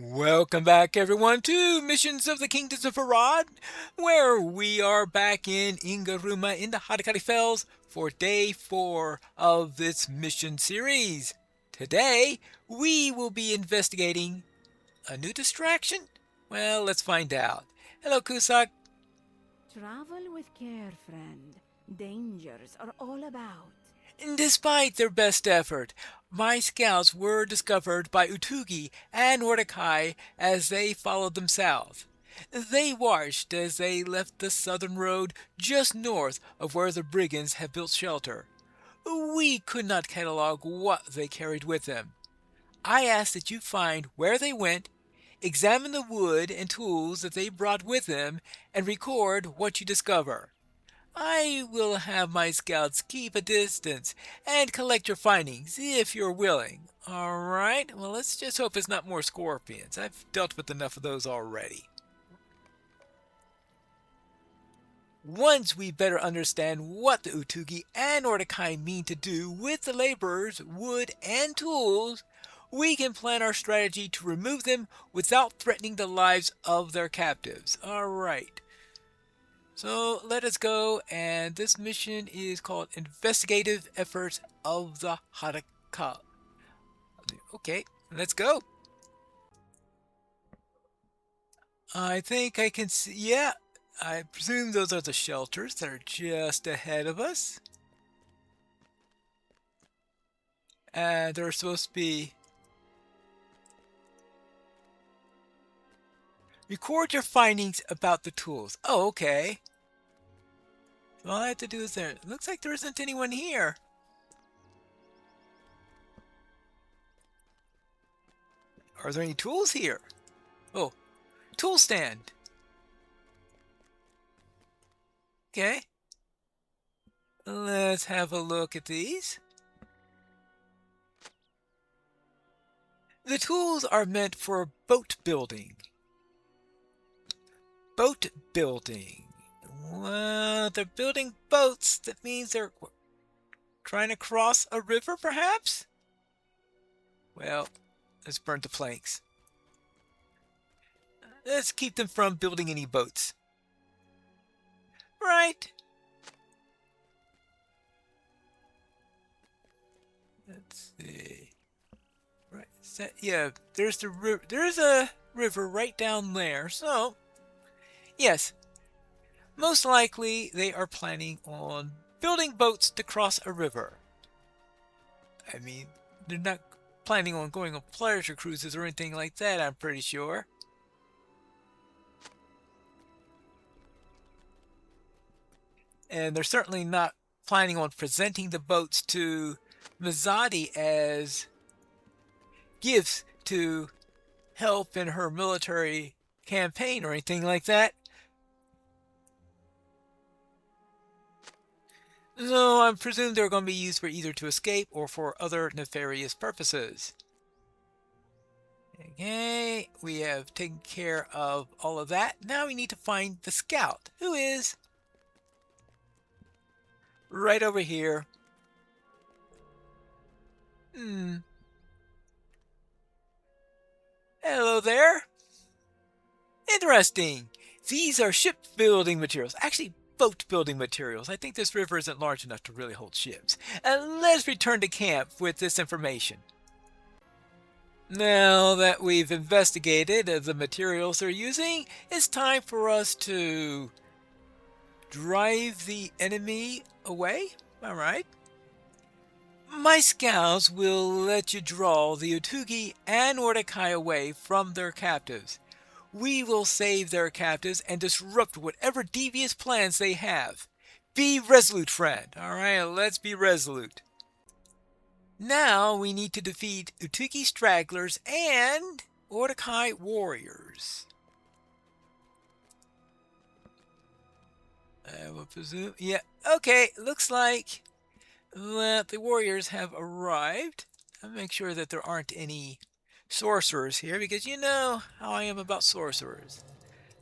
Welcome back, everyone, to Missions of the Kingdoms of Harad, where we are back in Ingaruma in the Hatokáliri Fells for day 4 of this mission series. Today, we will be investigating a new distraction. Well, let's find out. Hello, Kusak. Travel with care, friend. Dangers are all about. Despite their best effort, my scouts were discovered by Utugi and Mordecai as they followed them south. They watched as they left the southern road just north of where the brigands had built shelter. We could not catalog what they carried with them. I ask that you find where they went, examine the wood and tools that they brought with them, and record what you discover. I will have my scouts keep a distance and collect your findings if you're willing. Alright, well, let's just hope it's not more scorpions. I've dealt with enough of those already. Once we better understand what the Utugi and Mordecai mean to do with the laborers, wood, and tools, we can plan our strategy to remove them without threatening the lives of their captives. Alright. So let us go, and this mission is called Investigative Efforts of the Hatokáliri. Okay, let's go. I think I can see, yeah, I presume those are the shelters that are just ahead of us. And they're supposed to be... Record your findings about the tools. Oh, okay. So all I have to do is there. Looks like there isn't anyone here. Are there any tools here? Oh, tool stand. Okay. Let's have a look at these. The tools are meant for boat building. Boat building. Well, they're building boats. That means they're trying to cross a river, perhaps? Well, let's burn the planks. Let's keep them from building any boats. Right. Let's see. Right. Yeah, there's the river. There's a river right down there. So, yes, most likely they are planning on building boats to cross a river. I mean, they're not planning on going on pleasure cruises or anything like that, I'm pretty sure. And they're certainly not planning on presenting the boats to Mizadi as gifts to help in her military campaign or anything like that. So I presume they're going to be used for either to escape or for other nefarious purposes. Okay, we have taken care of all of that. Now we need to find the scout, who is right over here. Hello there. Interesting. These are shipbuilding materials. Actually, boat building materials. I think this river isn't large enough to really hold ships. Let's return to camp with this information. Now that we've investigated the materials they're using, it's time for us to drive the enemy away. All right. My scouts will let you draw the Utugi and Mordecai away from their captives. We will save their captives and disrupt whatever devious plans they have. Be resolute, friend. All right, let's be resolute. Now we need to defeat Utugi stragglers and Mordecai warriors. I will presume. Yeah, okay, looks like that the warriors have arrived. I'll make sure that there aren't any sorcerers here because you know how I am about sorcerers.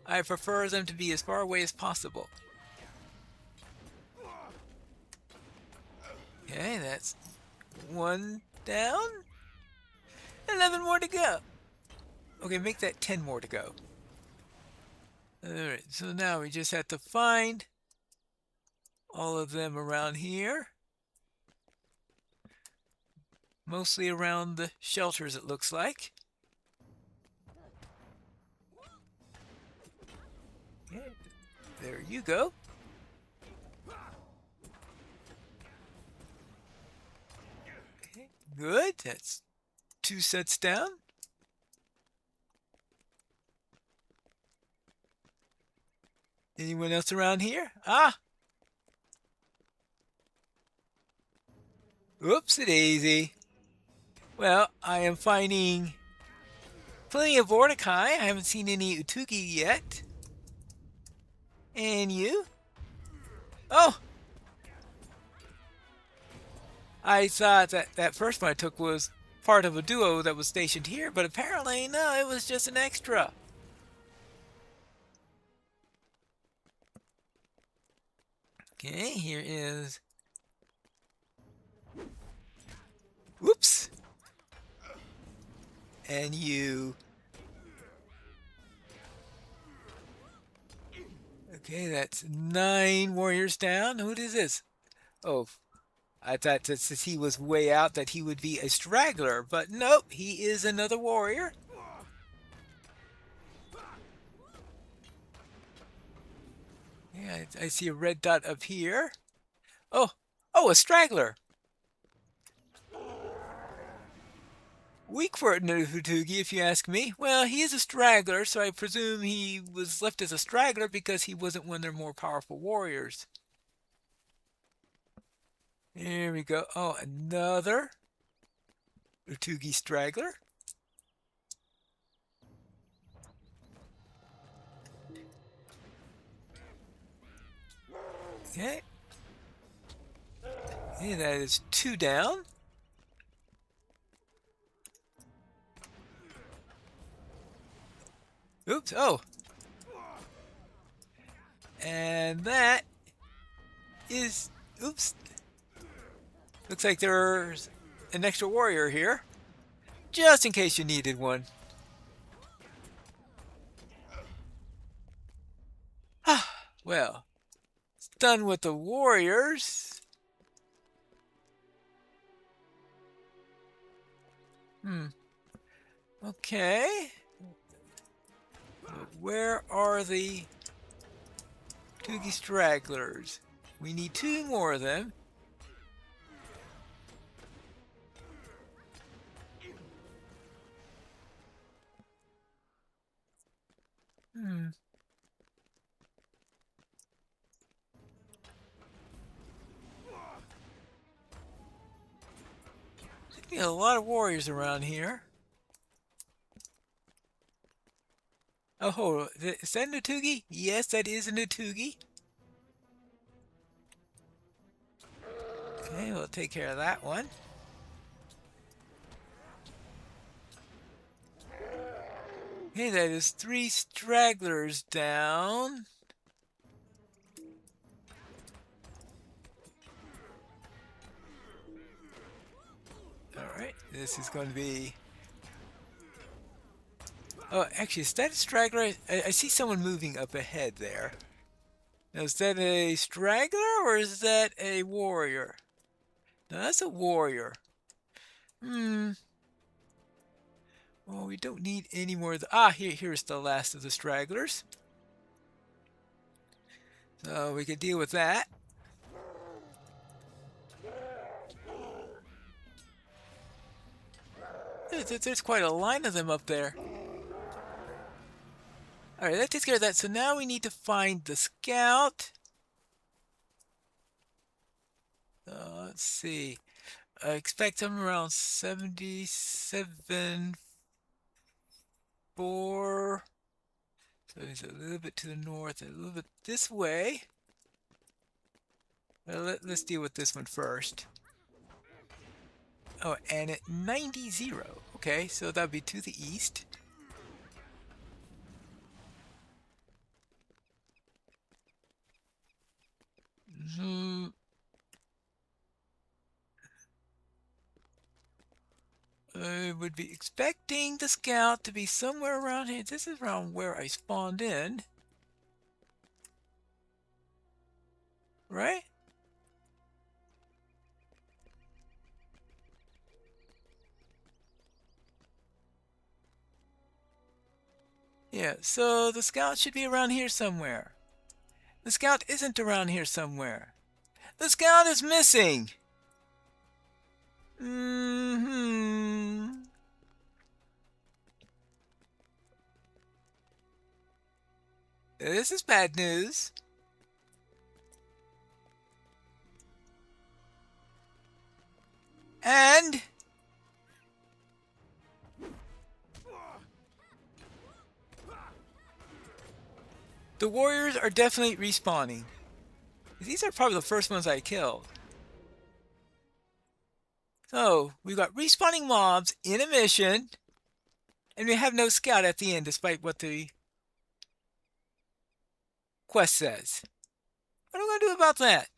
I prefer them to be as far away as possible. Okay, that's one down. 11 more to go. Okay, make that 10 more to go. Alright, so now we just have to find all of them around here. Mostly around the shelters, it looks like. Okay, there you go. Okay, good. That's 2 sets down. Anyone else around here? Ah! Oopsie-daisy. Well, I am finding plenty of Mordecai. I haven't seen any Utugi yet. And you? Oh! I thought that first one I took was part of a duo that was stationed here, but apparently, no, it was just an extra. Okay, here is... Whoops! And you... Okay, that's 9 warriors down. Who is this? Oh, I thought that since he was way out that he would be a straggler, but nope, he is another warrior. Yeah, I see a red dot up here. Oh, a straggler. Weak for a Hutugi, if you ask me. Well, he is a straggler, so I presume he was left as a straggler because he wasn't one of their more powerful warriors. There we go. Oh, another Hutugi straggler. Okay. Okay, that is 2 down. Oops, oh. And that is, oops. Looks like there's an extra warrior here. Just in case you needed one. Well, it's done with the warriors. Okay. Where are the Tugi stragglers? We need 2 more of them. There's a lot of warriors around here. Oh, is that a Nutugi? Yes, that is a Nutugi. Okay, we'll take care of that one. Okay, that is 3 stragglers down. Alright, this is going to be... Oh, actually, is that a straggler? I see someone moving up ahead there. Now, is that a straggler or is that a warrior? No, that's a warrior. Well, we don't need any more of the... here's the last of the stragglers. So we can deal with that. There's quite a line of them up there. Alright, that takes care of that. So now we need to find the scout. Let's see. I expect them around 77 4. So he's a little bit to the north, a little bit this way. Well, let's deal with this one first. Oh, and at 90. Okay, so that'd be to the east. I would be expecting the scout to be somewhere around here. This is around where I spawned in. Right? Yeah, so the scout should be around here somewhere. The scout isn't around here somewhere. The scout is missing! Mm-hmm. This is bad news. And the warriors are definitely respawning. These are probably the first ones I killed. So, we've got respawning mobs in a mission, and we have no scout at the end, despite what the quest says. What am I going to do about that?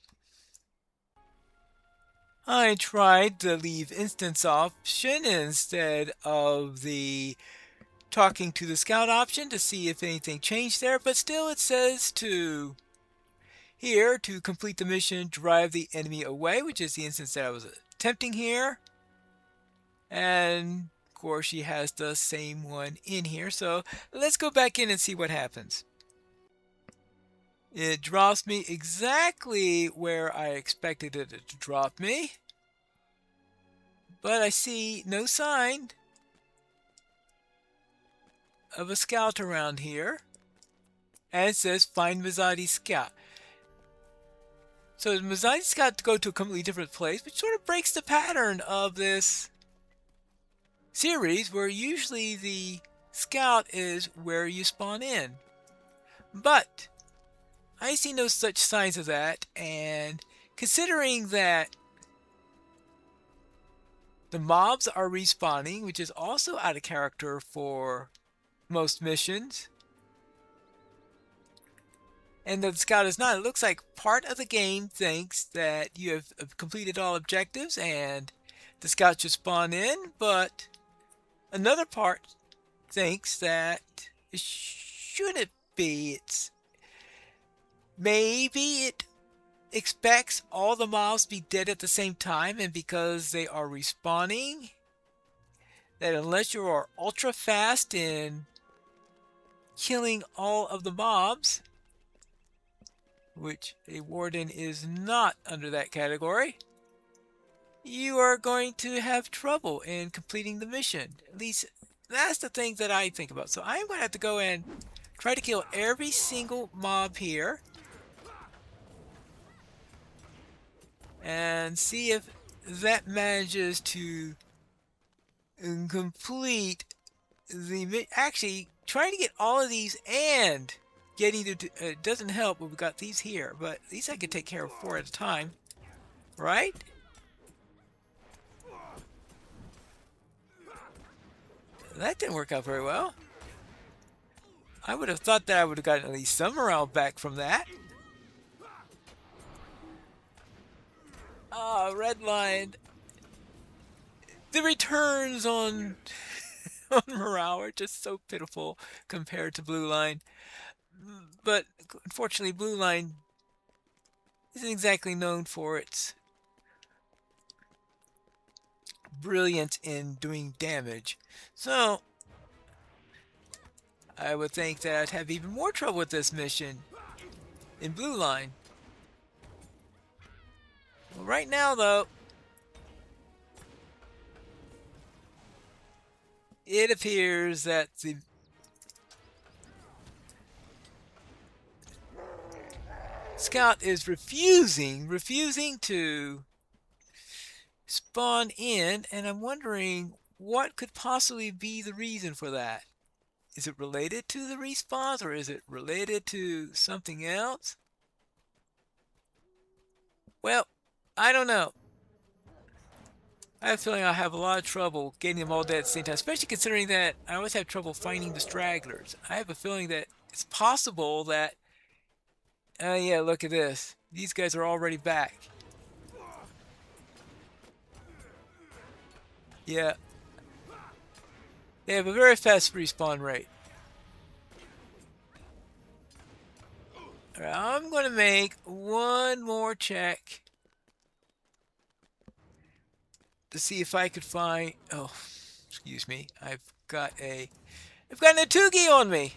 I tried the leave instance option instead of the talking to the scout option to see if anything changed there, but still it says to here to complete the mission, drive the enemy away, which is the instance that I was attempting here. And of course she has the same one in here, so let's go back in and see what happens. It drops me exactly where I expected it to drop me, but I see no sign of a scout around here, and it says find Mizadi's scout. So Mizadi's got to go to a completely different place, which sort of breaks the pattern of this series where usually the scout is where you spawn in. But I see no such signs of that, and considering that the mobs are respawning, which is also out of character for most missions, and the scout is not, it looks like part of the game thinks that you have completed all objectives and the scout should spawn in, but another part thinks that it shouldn't be. Maybe it expects all the mobs to be dead at the same time, and because they are respawning, that unless you are ultra fast in killing all of the mobs, which a warden is not under that category, you are going to have trouble in completing the mission. At least that's the thing that I think about. So I'm going to have to go and try to kill every single mob here and see if that manages to complete the actually trying to get all of these and getting to it doesn't help when we got these here, but at least I can take care of 4 at a time, right? That didn't work out very well. I would have thought that I would have gotten at least some morale back from that. Ah, red line. The returns on on morale are just so pitiful compared to blue line. But unfortunately, blue line isn't exactly known for its brilliance in doing damage. So I would think that I'd have even more trouble with this mission in blue line. Well, right now, though, it appears that the scout is refusing to spawn in, and I'm wondering what could possibly be the reason for that. Is it related to the respawns, or is it related to something else? Well, I don't know. I have a feeling I'll have a lot of trouble getting them all dead at the same time, especially considering that I always have trouble finding the stragglers. I have a feeling that it's possible that, yeah, look at this. These guys are already back. Yeah, They have a very fast respawn rate. Alright, I'm going to make one more check to see if I could find... Oh, excuse me. I've got an Otugi on me.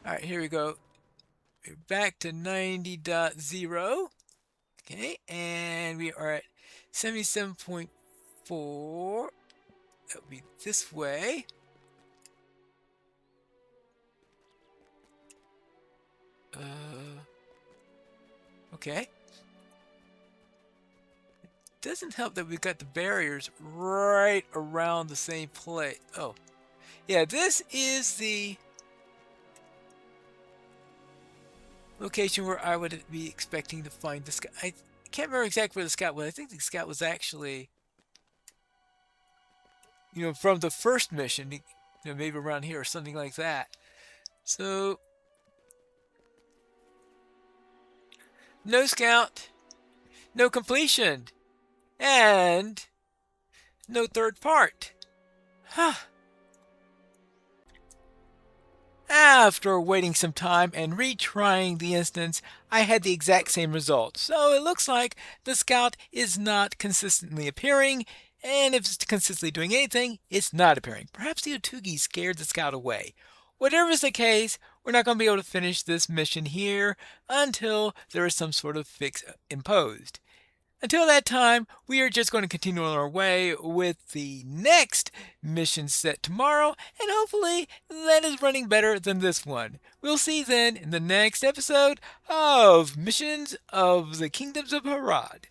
Alright, here we go. We're back to 90.0. Okay, and we are at 77.4. That would be this way. Okay. It doesn't help that we've got the barriers right around the same place. Oh, yeah, this is the location where I would be expecting to find the scout. I can't remember exactly where the scout was. I think the scout was actually, from the first mission, maybe around here or something like that. So, no scout, no completion, and no third part. Huh. After waiting some time and retrying the instance, I had the exact same result. So it looks like the scout is not consistently appearing, and if it's consistently doing anything, it's not appearing. Perhaps the Otugi scared the scout away. Whatever is the case, we're not going to be able to finish this mission here until there is some sort of fix imposed. Until that time, we are just going to continue on our way with the next mission set tomorrow, and hopefully that is running better than this one. We'll see then in the next episode of Missions of the Kingdoms of Harad.